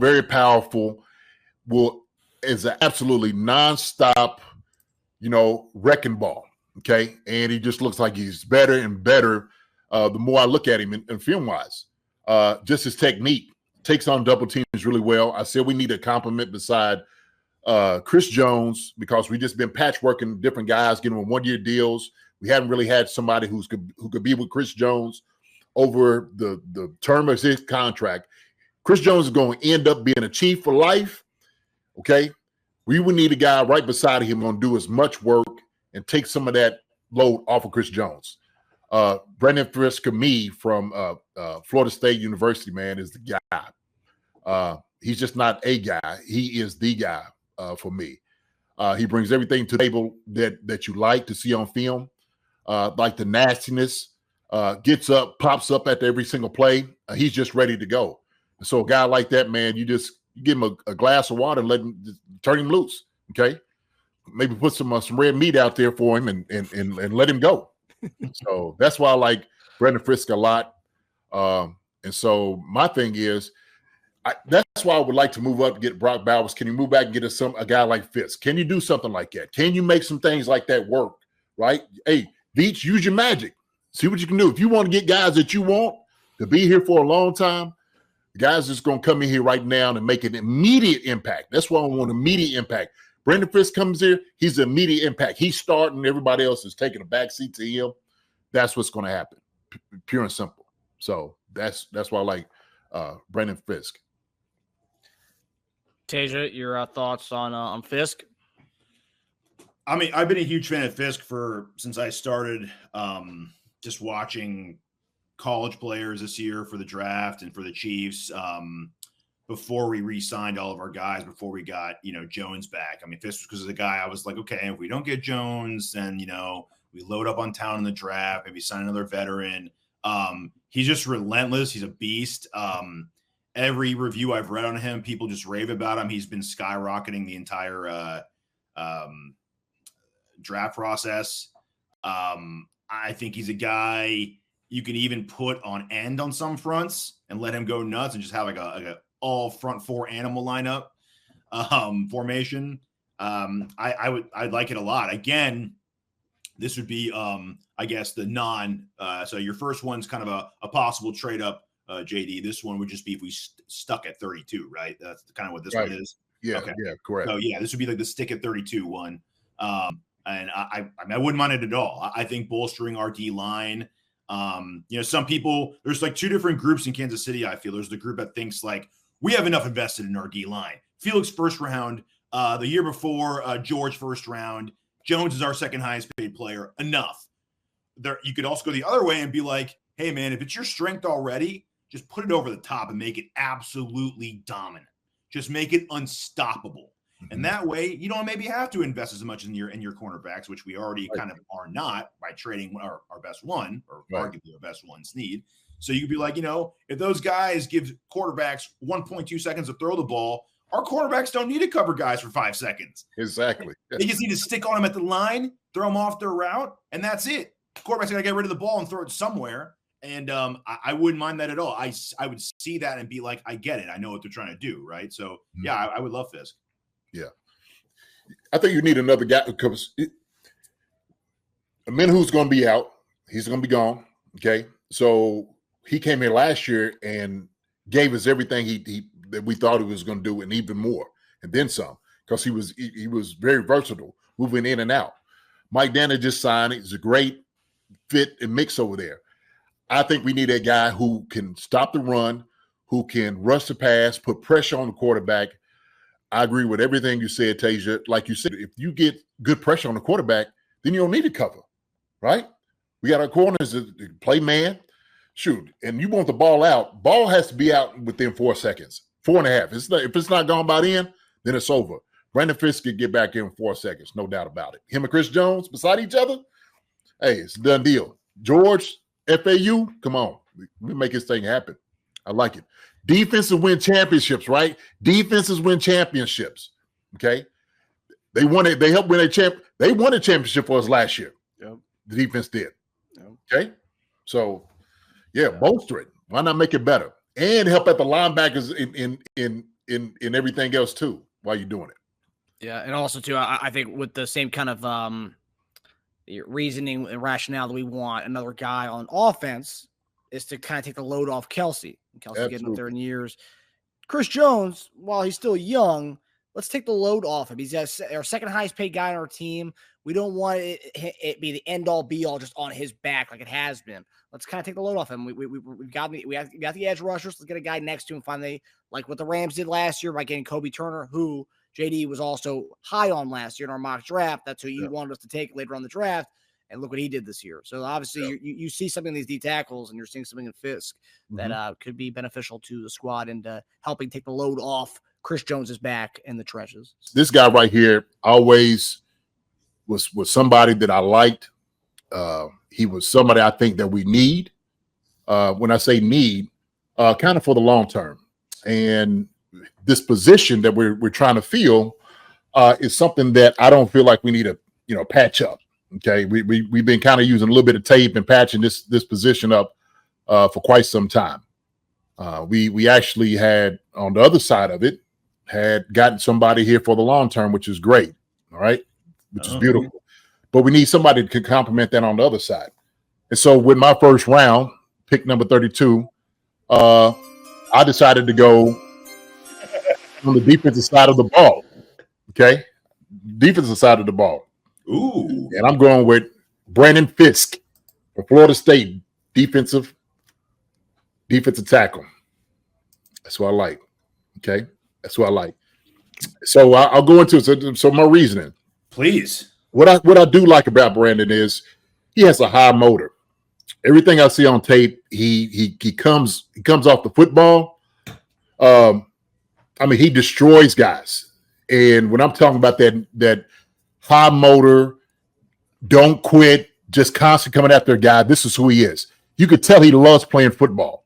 very powerful, is an absolutely nonstop, wrecking ball. Okay. And he just looks like he's better and better the more I look at him in film-wise. Just his technique. Takes on double teams really well. I said we need a compliment beside Chris Jones because we just been patchworking different guys, getting them 1-year deals. We haven't really had somebody who could be with Chris Jones over the term of his contract. Chris Jones is going to end up being a Chief for life. Okay. We would need a guy right beside him going to do as much work and take some of that load off of Chris Jones. Braden Fiske from Florida State University, man, is the guy. He's just not a guy. He is the guy for me. He brings everything to the table that you like to see on film, like the nastiness, gets up, pops up at every single play. He's just ready to go. And so a guy like that, man, you give him a glass of water and turn him loose, okay? Maybe put some red meat out there for him and let him go. So that's why I like Braden Fiske a lot. And so my thing is, that's why I would like to move up and get Brock Bowers. Can you move back and get a guy like Fiske? Can you do something like that? Can you make some things like that work, right? Hey, Veach, use your magic. See what you can do. If you want to get guys that you want to be here for a long time, the guys that's going to come in here right now and make an immediate impact. That's why I want immediate impact. Braden Fiske comes here, he's an immediate impact. He's starting, everybody else is taking a backseat to him. That's what's going to happen, pure and simple. So that's why I like Braden Fiske. Teja, your thoughts on Fiske? I mean, I've been a huge fan of Fiske since I started just watching college players this year for the draft and for the Chiefs. Before we re-signed all of our guys, before we got, Jones back. I mean, Fiske was because of the guy I was like, okay, if we don't get Jones, then, we load up on town in the draft, maybe sign another veteran. He's just relentless. He's a beast. Every review I've read on him, people just rave about him. He's been skyrocketing the entire draft process. I think he's a guy you can even put on end on some fronts and let him go nuts and just have like a all front four animal lineup formation. I'd like it a lot. Again, this would be, I guess, the so your first one's kind of a possible trade up, JD. This one would just be if we stuck at 32, right? That's kind of what this one is. Yeah, okay. Yeah, correct. So yeah, this would be like the stick at 32 one. And I wouldn't mind it at all. I think bolstering our D line. Some people, there's like two different groups in Kansas City. I feel there's the group that thinks like we have enough invested in our D line. Felix first round, the year before George first round. Jones is our second highest paid player. Enough. There, you could also go the other way and be like, hey man, if it's your strength already, just put it over the top and make it absolutely dominant. Just make it unstoppable. And that way, you don't maybe have to invest as much in your cornerbacks, which we already kind of are not by trading our best one, or arguably our best one, Sneed. So you could be like, if those guys give quarterbacks 1.2 seconds to throw the ball, our quarterbacks don't need to cover guys for 5 seconds. Exactly. They just need to stick on them at the line, throw them off their route, and that's it. Quarterbacks got to get rid of the ball and throw it somewhere. And I wouldn't mind that at all. I would see that and be like, I get it. I know what they're trying to do, right? So, yeah, I would love Fiske. Yeah. I think you need another guy because Minhu's going to be out. He's going to be gone, okay? So he came here last year and gave us everything he that we thought he was going to do and even more and then some because he was very versatile, moving in and out. Mike Danner just signed. He's a great fit and mix over there. I think we need a guy who can stop the run, who can rush the pass, put pressure on the quarterback. I agree with everything you said, Teja. Like you said, if you get good pressure on the quarterback, then you don't need to cover, right? We got our corners that play man, shoot, and you want the ball out. Ball has to be out within 4 seconds, 4.5. If it's not gone by then it's over. Braden Fiske could get back in 4 seconds, no doubt about it. Him and Chris Jones beside each other, hey, it's a done deal. George, FAU, come on. We make this thing happen. I like it. Defenses win championships, right? Defenses win championships. Okay. They won it. They helped win They won a championship for us last year. Yep. The defense did. Yep. Okay. So bolster it. Why not make it better? And help at the linebackers in everything else too while you're doing it. Yeah, and also too, I think with the same kind of reasoning and rationale that we want another guy on offense is to kind of take the load off Kelsey. Kelsey getting up there in years. Chris Jones, while he's still young, let's take the load off him. He's our second highest paid guy on our team. We don't want it be the end all be all just on his back like it has been. Let's kind of take the load off him. We got the edge rushers. Let's get a guy next to him finally, like what the Rams did last year by getting Kobe Turner, who JD was also high on last year in our mock draft. That's who you wanted us to take later on the draft. And look what he did this year. So obviously you see something in these D tackles and you're seeing something in Fiske that could be beneficial to the squad and helping take the load off Chris Jones's back in the trenches. This guy right here always was somebody that I liked. He was somebody I think that we need. When I say need, kind of for the long term. And this position that we're trying to fill is something that I don't feel like we need to, patch up. Okay, we've been kind of using a little bit of tape and patching this position up for quite some time. We actually had on the other side of it had gotten somebody here for the long term, which is great. All right, which is beautiful. But we need somebody that can complement that on the other side. And so with my first round, pick number 32, I decided to go on the defensive side of the ball. Okay, defensive side of the ball. Ooh. And I'm going with Braden Fiske from Florida State, defensive tackle. That's what I like. Okay, that's what I like. So I'll go into it. So my reasoning, please. What I do like about Brandon is he has a high motor. Everything I see on tape, he comes off the football. He destroys guys. And when I'm talking about that high motor, don't quit, just constantly coming after a guy, this is who he is. You could tell he loves playing football,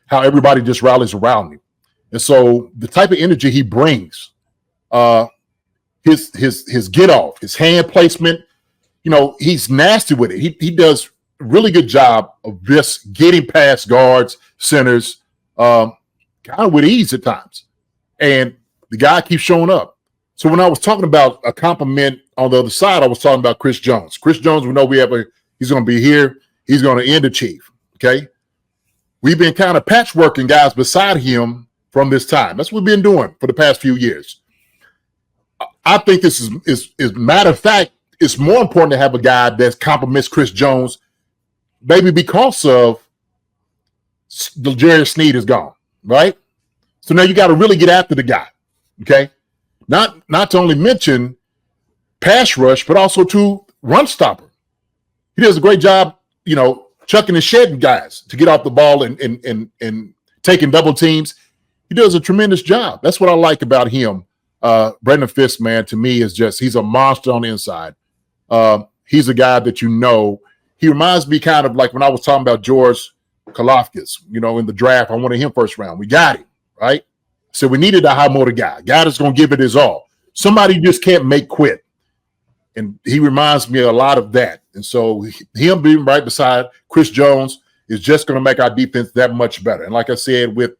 how everybody just rallies around him. And so the type of energy he brings, his get off, his hand placement, he's nasty with it. He does a really good job of just getting past guards, centers, kind of with ease at times. And the guy keeps showing up. So when I was talking about a compliment on the other side, I was talking about Chris Jones. Chris Jones, we know he's going to be here. He's going to end the Chief. Okay. We've been kind of patchworking guys beside him from this time. That's what we've been doing for the past few years. I think this is matter of fact, it's more important to have a guy that compliments Chris Jones, maybe because of the JariusSneed is gone, right? So now you got to really get after the guy. Okay. Not to only mention pass rush, but also to run stopper. He does a great job, chucking and shedding guys to get off the ball and taking double teams. He does a tremendous job. That's what I like about him. Braden Fiske, man, to me is he's a monster on the inside. He's a guy that he reminds me kind of like when I was talking about George Karlaftis, in the draft. I wanted him first round. We got him, right? So we needed a high motor guy that's going to give it his all. Somebody you just can't make quit. And he reminds me a lot of that. And so him being right beside Chris Jones is just going to make our defense that much better. And like I said, with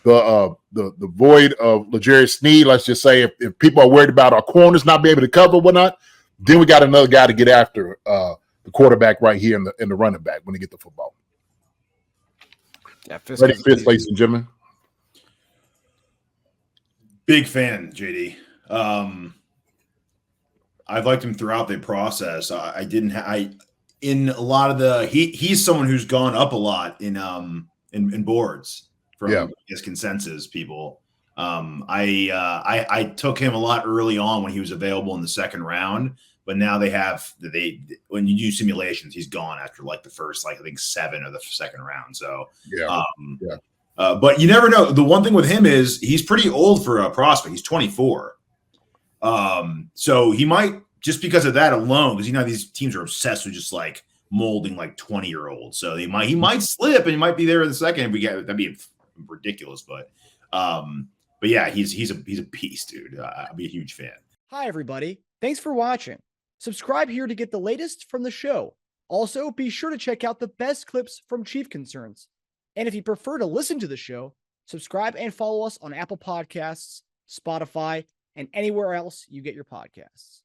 the void of JariusSneed, let's just say if people are worried about our corners not being able to cover or whatnot, then we got another guy to get after the quarterback right here and the running back when they get the football. Yeah, Ready, Fiske, ladies and gentlemen. Big fan, JD. I've liked him throughout the process. In a lot of he's someone who's gone up a lot in boards from his consensus people. I took him a lot early on when he was available in the second round, but now when you do simulations, he's gone after like the first, I think 7 of the second round. So but you never know. The one thing with him is he's pretty old for a prospect. He's 24. So he might, just because of that alone, because these teams are obsessed with just like molding like 20-year-olds. So he might slip and he might be there in the second. That'd be ridiculous. But yeah, he's a beast, dude. I'd be a huge fan. Hi, everybody. Thanks for watching. Subscribe here to get the latest from the show. Also, be sure to check out the best clips from Chief Concerns. And if you prefer to listen to the show, Subscribe and follow us on Apple Podcasts, Spotify, and anywhere else you get your podcasts.